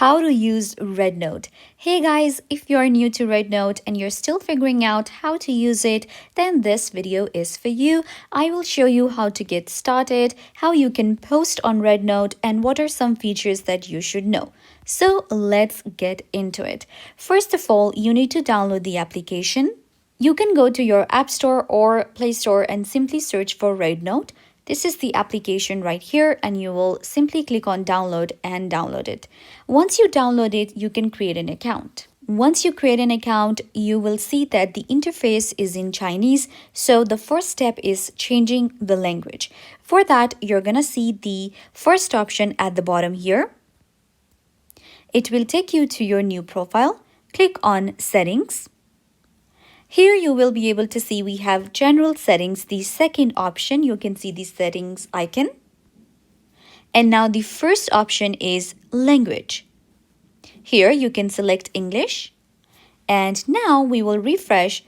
How to use Rednote. Hey guys, if you're new to Rednote and you're still figuring out how to use it, then this video is for you. I will show you how to get started, how you can post on Rednote, and what are some features that you should know. So let's get into it. First of all, you need to download the application. You can go to your App Store or Play Store and simply search for Rednote. This is the application right here, and you will simply click on download and download it. Once you download it, you can create an account. Once you create an account, you will see that the interface is in Chinese. So the first step is changing the language. For that, you're gonna see the first option at the bottom here. It will take you to your new profile. Click on settings. Here you will be able to see we have general settings. The second option, you can see the settings icon. And now the first option is language. Here you can select English. And now we will refresh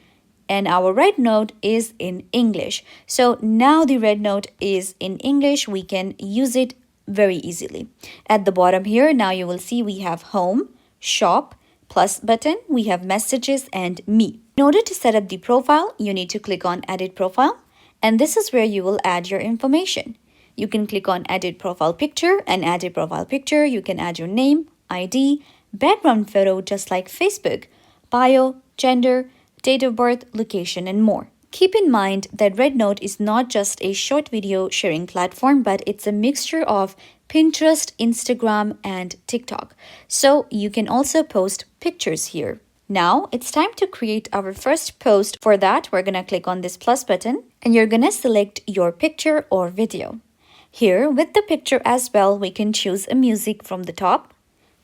and our Rednote is in English. So now the Rednote is in English. We can use it very easily. At the bottom here, now you will see we have home, shop, plus button, we have messages and me. In order to set up the profile, you need to click on edit profile, and this is where you will add your information. You can click on edit profile picture and add a profile picture. You can add your name, ID, background photo just like Facebook, bio, gender, date of birth, location, and more. Keep in mind that Rednote is not just a short video sharing platform, but it's a mixture of Pinterest, Instagram, and TikTok. So you can also post pictures here. Now it's time to create our first post. For that, we're gonna click on this plus button and you're gonna select your picture or video. Here with the picture as well, we can choose a music from the top.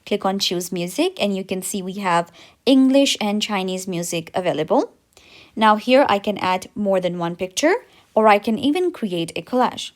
Click on choose music and you can see we have English and Chinese music available. Now here I can add more than one picture, or I can even create a collage.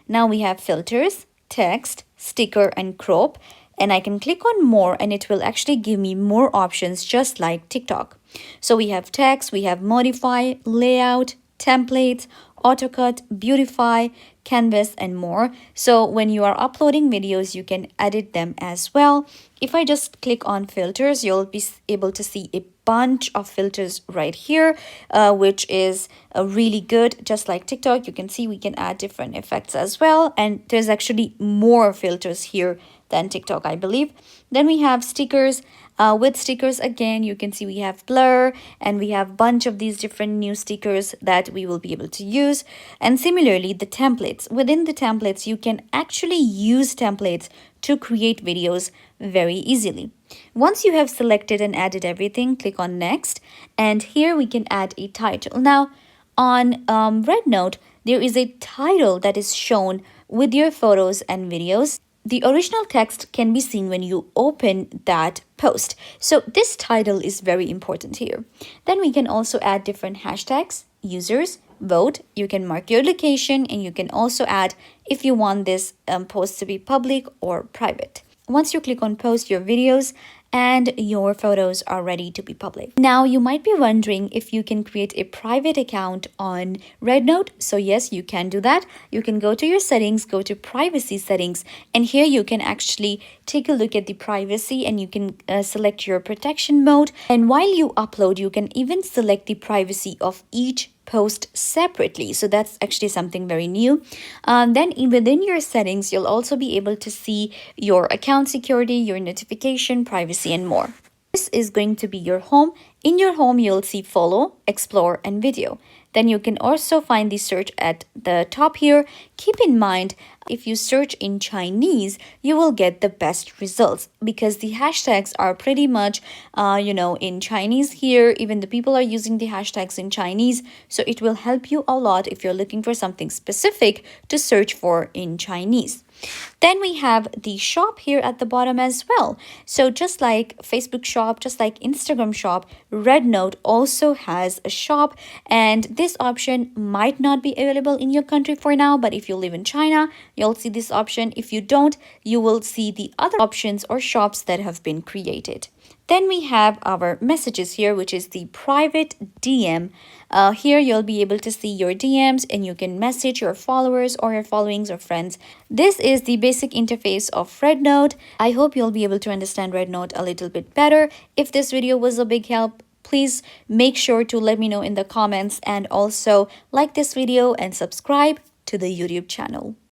Now we have filters, text, sticker, and crop, and I can click on more and it will actually give me more options just like TikTok. So we have text, we have modify, layout, templates, autocut, beautify, canvas, and more. So when you are uploading videos, you can edit them as well. If I just click on filters, you'll be able to see a bunch of filters right here, which is really good. Just like TikTok, you can see we can add different effects as well. And there's actually more filters here than TikTok, I believe. Then we have stickers. With stickers, again, you can see we have blur and we have a bunch of these different new stickers that we will be able to use. And similarly, the templates. Within the templates, you can actually use templates to create videos very easily. Once you have selected and added everything, click on next. And here we can add a title. Now, on Rednote, there is a title that is shown with your photos and videos. The original text can be seen when you open that post. So this title is very important here. Then we can also add different hashtags, users, vote. You can mark your location and you can also add if you want this post to be public or private. Once you click on post, your videos and your photos are ready to be public. Now you might be wondering if you can create a private account on Rednote. So yes, you can do that. You can go to your settings, go to privacy settings, and here you can actually take a look at the privacy and you can select your protection mode. And while you upload, you can even select the privacy of each post separately. So that's actually something very new. Then within your settings, you'll also be able to see your account security, your notification, privacy, and more. This is going to be your home. In your home, you'll see follow, explore, and video. Then you can also find the search at the top here. Keep in mind, if you search in Chinese, you will get the best results because the hashtags are pretty much, in Chinese here. Even the people are using the hashtags in Chinese. So it will help you a lot if you're looking for something specific to search for in Chinese. Then we have the shop here at the bottom as well. So just like Facebook shop, just like Instagram shop, Rednote also has a shop, and this option might not be available in your country for now, but if you live in China, you'll see this option. If you don't, you will see the other options or shops that have been created. Then we have our messages here, which is the private DM. Here you'll be able to see your DMs and you can message your followers or your followings or friends. This is the basic interface of Rednote. I hope you'll be able to understand Rednote a little bit better. If this video was a big help, please make sure to let me know in the comments, and also like this video and subscribe to the YouTube channel.